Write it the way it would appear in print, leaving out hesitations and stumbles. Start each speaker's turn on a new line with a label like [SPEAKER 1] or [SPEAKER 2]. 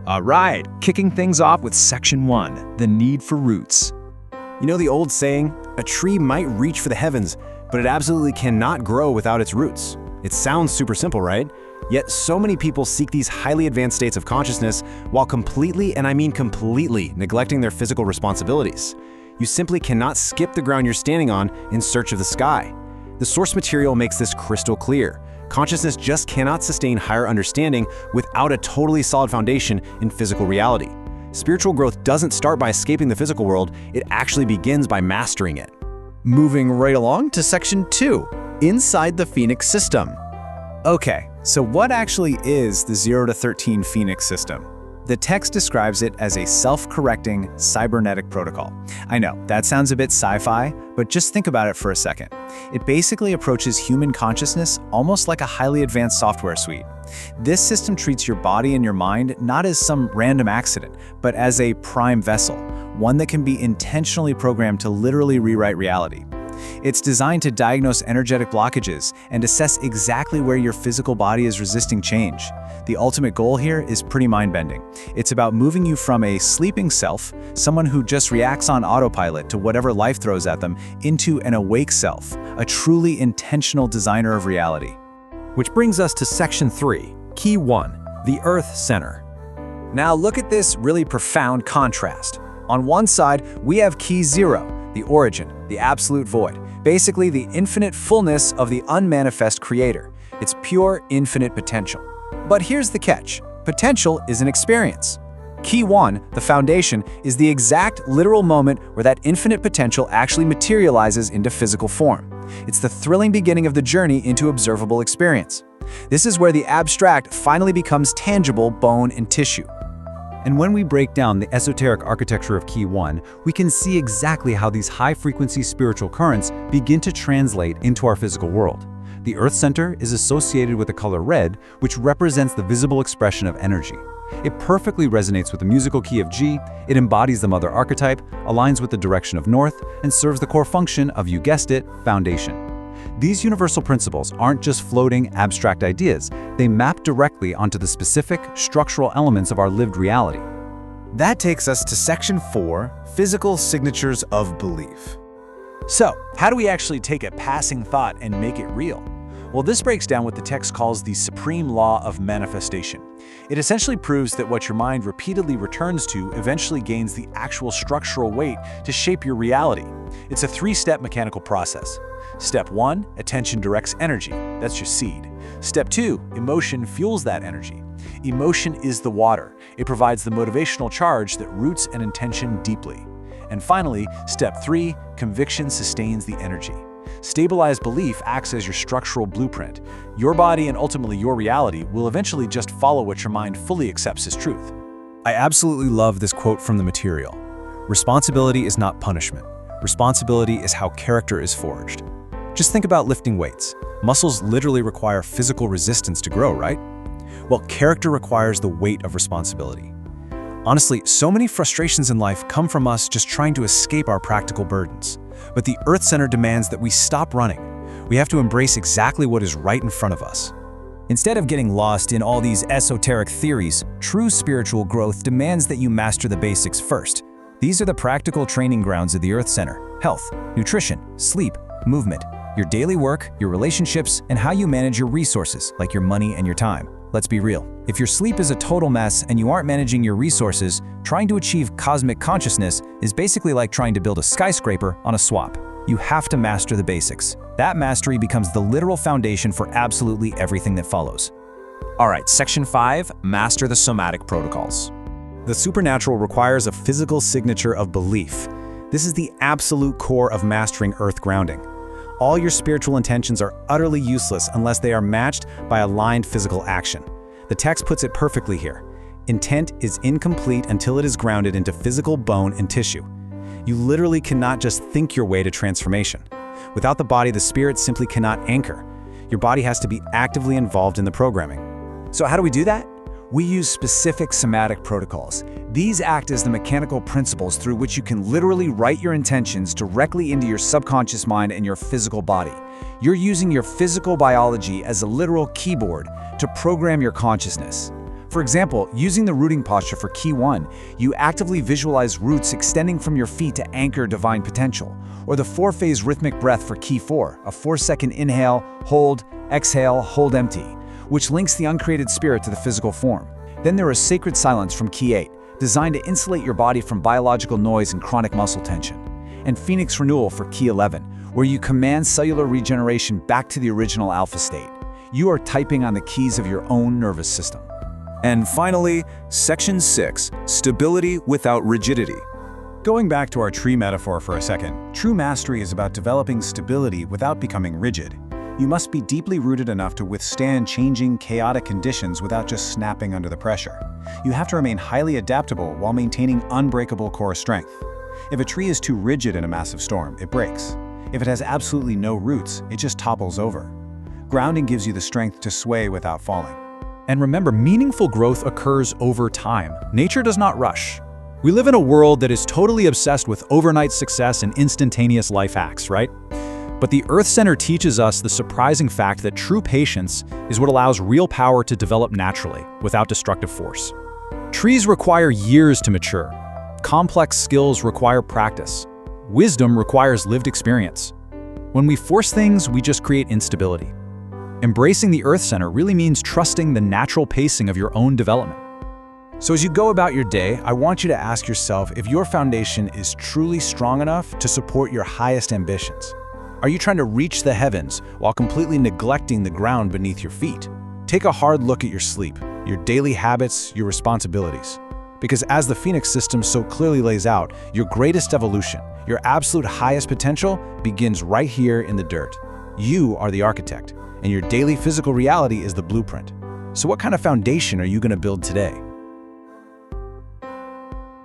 [SPEAKER 1] All right, kicking things off with Section 1, the need for roots.
[SPEAKER 2] You know the old saying, a tree might reach for the heavens, but it absolutely cannot grow without its roots. It sounds super simple, right? Yet so many people seek these highly advanced states of consciousness while completely, and I mean completely, neglecting their physical responsibilities. You simply cannot skip the ground you're standing on in search of the sky. The source material makes this crystal clear. Consciousness just cannot sustain higher understanding without a totally solid foundation in physical reality. Spiritual growth doesn't start by escaping the physical world, it actually begins by mastering it.
[SPEAKER 3] Moving right along to Section 2, inside the Phoenix system.
[SPEAKER 4] Okay, so what actually is the 0 to 13 Phoenix system? The text describes it as a self-correcting cybernetic protocol. I know, that sounds a bit sci-fi, but just think about it for a second. It basically approaches human consciousness almost like a highly advanced software suite. This system treats your body and your mind not as some random accident, but as a prime vessel, one that can be intentionally programmed to literally rewrite reality. It's designed to diagnose energetic blockages and assess exactly where your physical body is resisting change. The ultimate goal here is pretty mind-bending. It's about moving you from a sleeping self, someone who just reacts on autopilot to whatever life throws at them, into an awake self, a truly intentional designer of reality.
[SPEAKER 2] Which brings us to Section 3, Key 1, the Earth Center.
[SPEAKER 1] Now look at this really profound contrast. On one side, we have Key 0, the origin, the absolute void, basically the infinite fullness of the unmanifest creator. It's pure, infinite potential. But here's the catch. Potential is an experience. Key 1, the foundation, is the exact literal moment where that infinite potential actually materializes into physical form. It's the thrilling beginning of the journey into observable experience. This is where the abstract finally becomes tangible bone and tissue.
[SPEAKER 5] And when we break down the esoteric architecture of Key 1, we can see exactly how these high-frequency spiritual currents begin to translate into our physical world. The Earth Center is associated with the color red, which represents the visible expression of energy. It perfectly resonates with the musical key of G, it embodies the mother archetype, aligns with the direction of north, and serves the core function of, you guessed it, foundation. These universal principles aren't just floating, abstract ideas, they map directly onto the specific, structural elements of our lived reality.
[SPEAKER 4] That takes us to Section 4, physical signatures of belief.
[SPEAKER 3] So, how do we actually take a passing thought and make it real? Well, this breaks down what the text calls the supreme law of manifestation. It essentially proves that what your mind repeatedly returns to eventually gains the actual structural weight to shape your reality. It's a three-step mechanical process. Step 1, attention directs energy. That's your seed. Step 2, emotion fuels that energy. Emotion is the water. It provides the motivational charge that roots an intention deeply. And finally, Step 3, conviction sustains the energy. Stabilized belief acts as your structural blueprint. Your body and ultimately your reality will eventually just follow what your mind fully accepts as truth.
[SPEAKER 2] I absolutely love this quote from the material. Responsibility is not punishment. Responsibility is how character is forged. Just think about lifting weights. Muscles literally require physical resistance to grow, right? Well, character requires the weight of responsibility. Honestly, so many frustrations in life come from us just trying to escape our practical burdens. But the Earth Center demands that we stop running. We have to embrace exactly what is right in front of us.
[SPEAKER 6] Instead of getting lost in all these esoteric theories, true spiritual growth demands that you master the basics first. These are the practical training grounds of the Earth Center: health, nutrition, sleep, movement, your daily work, your relationships, and how you manage your resources, like your money and your time. Let's be real. If your sleep is a total mess and you aren't managing your resources, trying to achieve cosmic consciousness is basically like trying to build a skyscraper on a swamp. You have to master the basics. That mastery becomes the literal foundation for absolutely everything that follows.
[SPEAKER 1] All right, Section 5, master the somatic protocols.
[SPEAKER 2] The supernatural requires a physical signature of belief. This is the absolute core of mastering earth grounding. All your spiritual intentions are utterly useless unless they are matched by aligned physical action. The text puts it perfectly here. Intent is incomplete until it is grounded into physical bone and tissue. You literally cannot just think your way to transformation. Without the body, the spirit simply cannot anchor. Your body has to be actively involved in the programming.
[SPEAKER 1] So how do we do that? We use specific somatic protocols. These act as the mechanical principles through which you can literally write your intentions directly into your subconscious mind and your physical body. You're using your physical biology as a literal keyboard to program your consciousness. For For example, using the rooting posture for Key 1, you actively visualize roots extending from your feet to anchor divine potential. Or the 4-phase rhythmic breath for Key 4, a 4-second inhale, hold, exhale, hold empty, which links the uncreated spirit to the physical form. Then there is sacred silence from Key 8, designed to insulate your body from biological noise and chronic muscle tension. And Phoenix Renewal for Key 11, where you command cellular regeneration back to the original alpha state. You are typing on the keys of your own nervous system.
[SPEAKER 7] And finally, Section 6, Stability without rigidity.
[SPEAKER 2] Going back to our tree metaphor for a second, true mastery is about developing stability without becoming rigid. You must be deeply rooted enough to withstand changing, chaotic conditions without just snapping under the pressure. You have to remain highly adaptable while maintaining unbreakable core strength. If a tree is too rigid in a massive storm, it breaks. If it has absolutely no roots, it just topples over. Grounding gives you the strength to sway without falling.
[SPEAKER 5] And remember, meaningful growth occurs over time. Nature does not rush. We live in a world that is totally obsessed with overnight success and instantaneous life hacks, right? But the Earth Center teaches us the surprising fact that true patience is what allows real power to develop naturally, without destructive force. Trees require years to mature. Complex skills require practice. Wisdom requires lived experience. When we force things, we just create instability. Embracing the Earth Center really means trusting the natural pacing of your own development.
[SPEAKER 3] So as you go about your day, I want you to ask yourself if your foundation is truly strong enough to support your highest ambitions. Are you trying to reach the heavens while completely neglecting the ground beneath your feet? Take a hard look at your sleep, your daily habits, your responsibilities. Because as the Phoenix system so clearly lays out, your greatest evolution, your absolute highest potential, begins right here in the dirt. You are the architect, and your daily physical reality is the blueprint. So what kind of foundation are you going to build today?